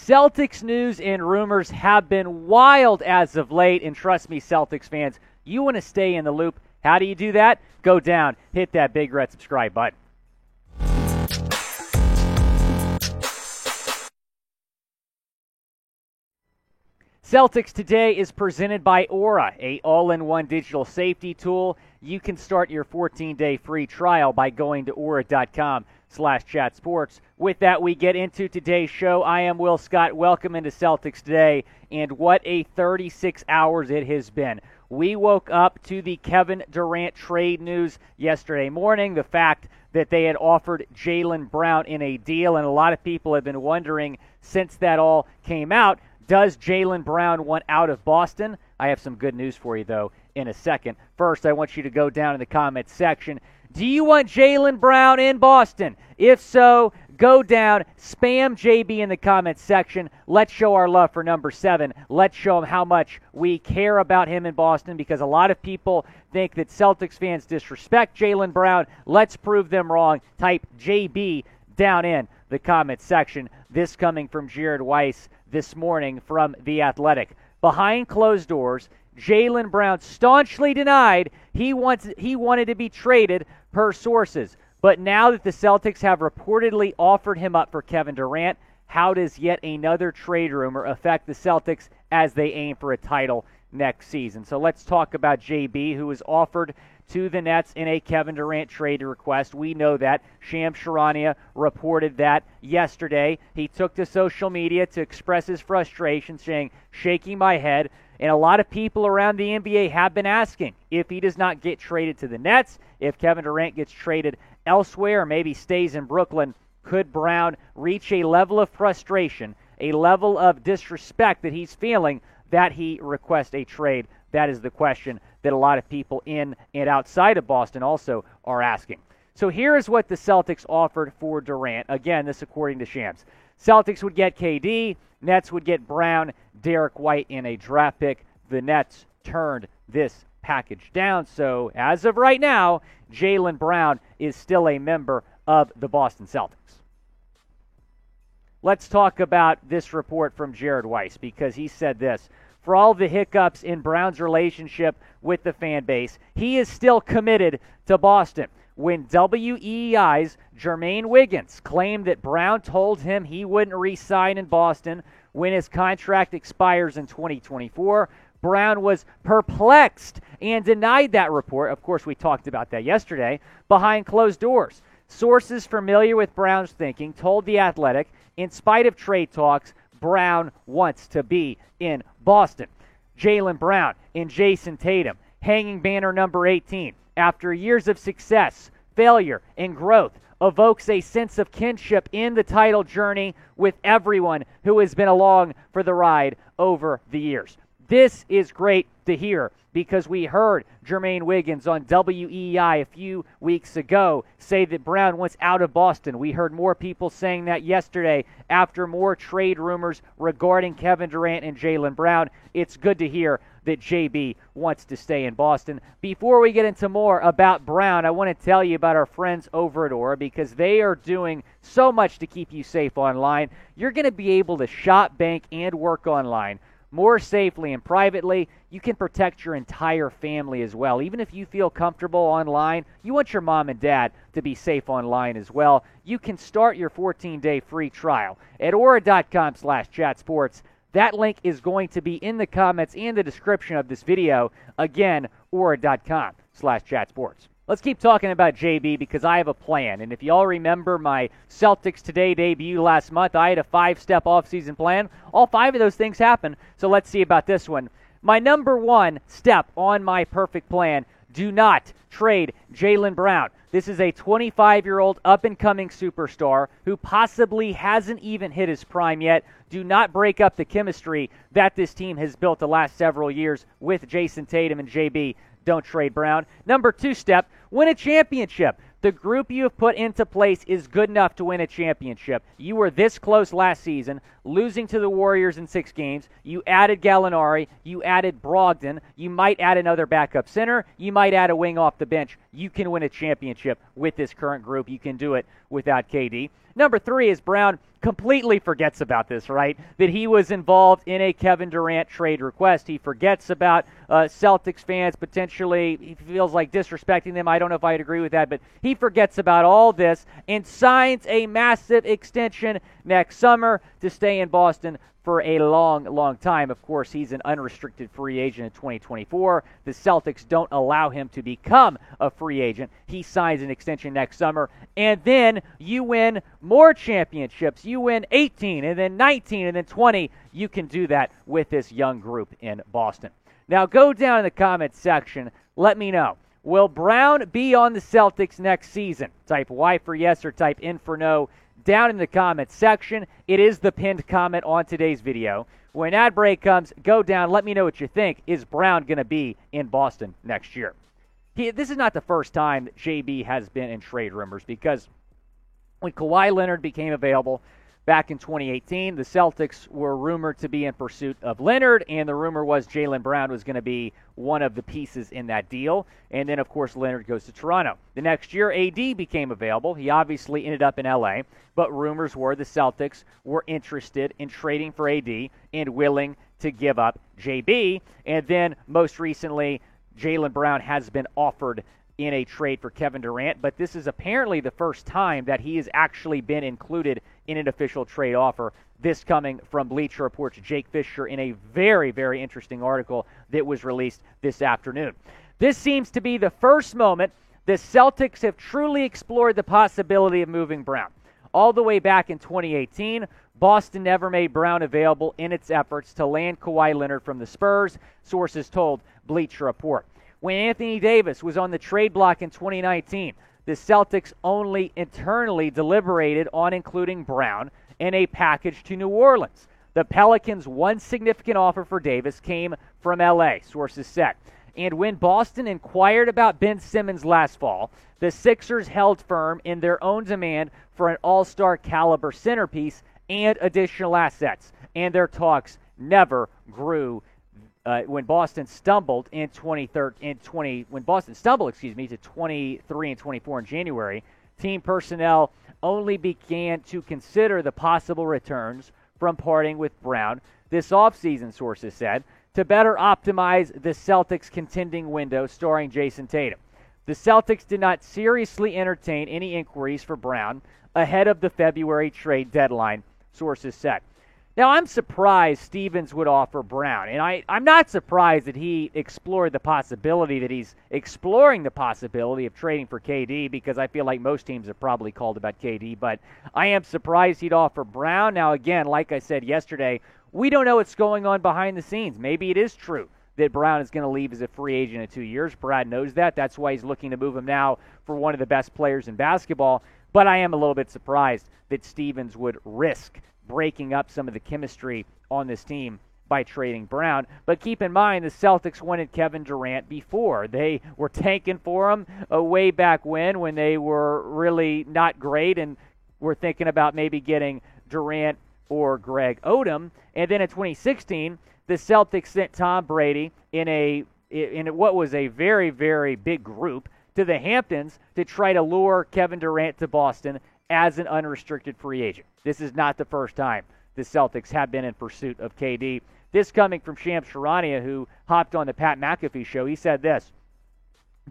Celtics news and rumors have been wild as of late, and trust me, Celtics fans, you want to stay in the loop. How do you do that? Go down, hit that big red subscribe button. Celtics Today is presented by Aura, a all-in-one digital safety tool. You can start your 14-day free trial by going to aura.com/chatsports. With that, we get into today's show. I am Will Scott. Welcome into Celtics Today, and what a 36 hours it has been. We woke up to the Kevin Durant trade news yesterday morning, the fact that they had offered Jaylen Brown in a deal, and a lot of people have been wondering since that all came out, does Jaylen Brown want out of Boston? I have some good news for you, though, in a second. First, I want you to go down in the comments section. Do you want Jaylen Brown in Boston? If so, go down, spam JB in the comments section. Let's show our love for number 7. Let's show him how much we care about him in Boston, because a lot of people think that Celtics fans disrespect Jaylen Brown. Let's prove them wrong. Type JB down in the comments section. This coming from Jared Weiss this morning from The Athletic. Behind closed doors, Jaylen Brown staunchly denied he wanted to be traded per sources. But now that the Celtics have reportedly offered him up for Kevin Durant, how does yet another trade rumor affect the Celtics as they aim for a title next season? So let's talk about JB, who was offered to the Nets in a Kevin Durant trade request. We know that. Shams Charania reported that yesterday. He took to social media to express his frustration, saying, shaking my head. And a lot of people around the NBA have been asking if he does not get traded to the Nets, if Kevin Durant gets traded elsewhere or maybe stays in Brooklyn, could Brown reach a level of frustration, a level of disrespect that he's feeling that he requests a trade? That is the question that a lot of people in and outside of Boston also are asking. So here is what the Celtics offered for Durant. Again, this according to Shams. Celtics would get KD, Nets would get Brown, Derek White, and a draft pick. The Nets turned this package down. So as of right now, Jaylen Brown is still a member of the Boston Celtics. Let's talk about this report from Jared Weiss, because he said this. For all the hiccups in Brown's relationship with the fan base, he is still committed to Boston. When WEEI's Jermaine Wiggins claimed that Brown told him he wouldn't re-sign in Boston when his contract expires in 2024, Brown was perplexed and denied that report. Of course, we talked about that yesterday, behind closed doors. Sources familiar with Brown's thinking told The Athletic, in spite of trade talks, Brown wants to be in Boston. Jaylen Brown and Jason Tatum, hanging banner number 18, after years of success, failure, and growth, evokes a sense of kinship in the title journey with everyone who has been along for the ride over the years. This is great to hear, because we heard Jermaine Wiggins on WEEI a few weeks ago say that Brown wants out of Boston. We heard more people saying that yesterday after more trade rumors regarding Kevin Durant and Jaylen Brown. It's good to hear that JB wants to stay in Boston. Before we get into more about Brown, I want to tell you about our friends over at Aura, because they are doing so much to keep you safe online. You're going to be able to shop, bank, and work online more safely and privately. You can protect your entire family as well. Even if you feel comfortable online, you want your mom and dad to be safe online as well. You can start your 14-day free trial at aura.com/chatsports. That link is going to be in the comments and the description of this video. Again, aura.com/chatsports. Let's keep talking about JB, because I have a plan. And if y'all remember my Celtics Today debut last month, I had a 5-step offseason plan. All 5 of those things happened. So let's see about this one. My number 1 step on my perfect plan: do not trade Jaylen Brown. This is a 25-year-old up-and-coming superstar who possibly hasn't even hit his prime yet. Do not break up the chemistry that this team has built the last several years with Jason Tatum and JB. Don't trade Brown. Number 2 step, win a championship. The group you have put into place is good enough to win a championship. You were this close last season, losing to the Warriors in 6 games. You added Gallinari. You added Brogdon. You might add another backup center. You might add a wing off the bench. You can win a championship with this current group. You can do it without KD. Number 3 is Brown completely forgets about this, right? That he was involved in a Kevin Durant trade request. He forgets about Celtics fans potentially, he feels like disrespecting them. I don't know if I'd agree with that, but he forgets about all this and signs a massive extension next summer to stay in Boston for a long, long time. Of course, he's an unrestricted free agent in 2024. The Celtics don't allow him to become a free agent. He signs an extension next summer, and then you win more championships. You win 18, and then 19, and then 20. You can do that with this young group in Boston. Now, go down in the comments section. Let me know. Will Brown be on the Celtics next season? Type Y for yes or type N for no down in the comments section. It is the pinned comment on today's video. When ad break comes, go down. Let me know what you think. Is Brown going to be in Boston next year? This is not the first time that JB has been in trade rumors, because when Kawhi Leonard became available back in 2018, the Celtics were rumored to be in pursuit of Leonard, and the rumor was Jaylen Brown was going to be one of the pieces in that deal. And then, of course, Leonard goes to Toronto. The next year, AD became available. He obviously ended up in LA, but rumors were the Celtics were interested in trading for AD and willing to give up JB. And then, most recently, Jaylen Brown has been offered in a trade for Kevin Durant, but this is apparently the first time that he has actually been included in an official trade offer. This coming from Bleacher Report's Jake Fisher in a very, very interesting article that was released this afternoon. This seems to be the first moment the Celtics have truly explored the possibility of moving Brown. All the way back in 2018, Boston never made Brown available in its efforts to land Kawhi Leonard from the Spurs, sources told Bleacher Report. When Anthony Davis was on the trade block in 2019, the Celtics only internally deliberated on including Brown in a package to New Orleans. The Pelicans' one significant offer for Davis came from LA, sources said. And when Boston inquired about Ben Simmons last fall, the Sixers held firm in their own demand for an all-star caliber centerpiece and additional assets. And their talks never grew. When Boston stumbled to 23 and 24 in January, team personnel only began to consider the possible returns from parting with Brown this offseason, sources said, to better optimize the Celtics' contending window starring Jason Tatum. The Celtics did not seriously entertain any inquiries for Brown ahead of the February trade deadline, sources said. Now, I'm surprised Stevens would offer Brown, and I'm not surprised that he explored the possibility that he's exploring the possibility of trading for KD, because I feel like most teams have probably called about KD, but I am surprised he'd offer Brown. Now, again, like I said yesterday, we don't know what's going on behind the scenes. Maybe it is true that Brown is going to leave as a free agent in 2 years. Brad knows that. That's why he's looking to move him now for one of the best players in basketball, but I am a little bit surprised that Stevens would risk breaking up some of the chemistry on this team by trading Brown. But keep in mind, the Celtics wanted Kevin Durant before. They were tanking for him way back when they were really not great and were thinking about maybe getting Durant or Greg Odom. And then in 2016, the Celtics sent Tom Brady in what was a very, very big group to the Hamptons to try to lure Kevin Durant to Boston as an unrestricted free agent. This is not the first time the Celtics have been in pursuit of KD. This coming from Shams Charania, who hopped on the Pat McAfee show. He said this: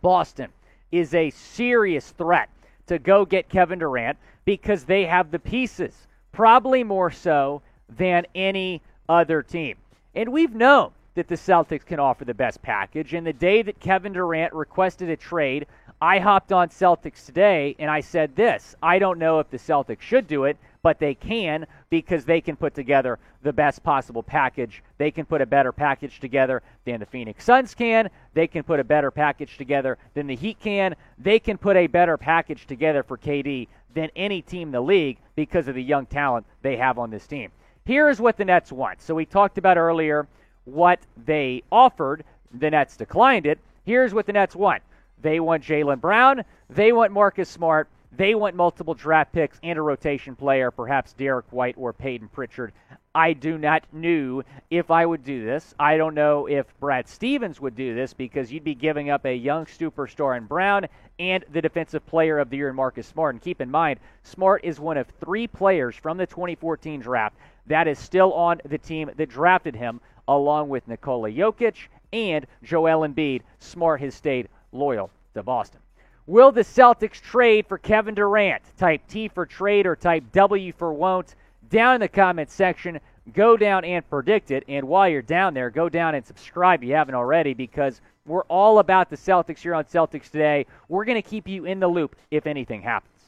Boston is a serious threat to go get Kevin Durant because they have the pieces, probably more so than any other team. And we've known that the Celtics can offer the best package. And the day that Kevin Durant requested a trade, I hopped on Celtics Today and I said this: I don't know if the Celtics should do it, but they can, because they can put together the best possible package. They can put a better package together than the Phoenix Suns can. They can put a better package together than the Heat can. They can put a better package together for KD than any team in the league because of the young talent they have on this team. Here is what the Nets want. So we talked about earlier what they offered. The Nets declined it. Here's what the Nets want. They want Jaylen Brown. They want Marcus Smart. They want multiple draft picks and a rotation player, perhaps Derek White or Peyton Pritchard. I do not know if I would do this. I don't know if Brad Stevens would do this, because you'd be giving up a young superstar in Brown and the defensive player of the year in Marcus Smart. And keep in mind, Smart is one of 3 players from the 2014 draft that is still on the team that drafted him, along with Nikola Jokic and Joel Embiid. Smart has stayed loyal to Boston. Will the Celtics trade for Kevin Durant? Type T for trade or type W for won't. Down in the comments section, go down and predict it. And while you're down there, go down and subscribe if you haven't already, because we're all about the Celtics here on Celtics Today. We're going to keep you in the loop if anything happens.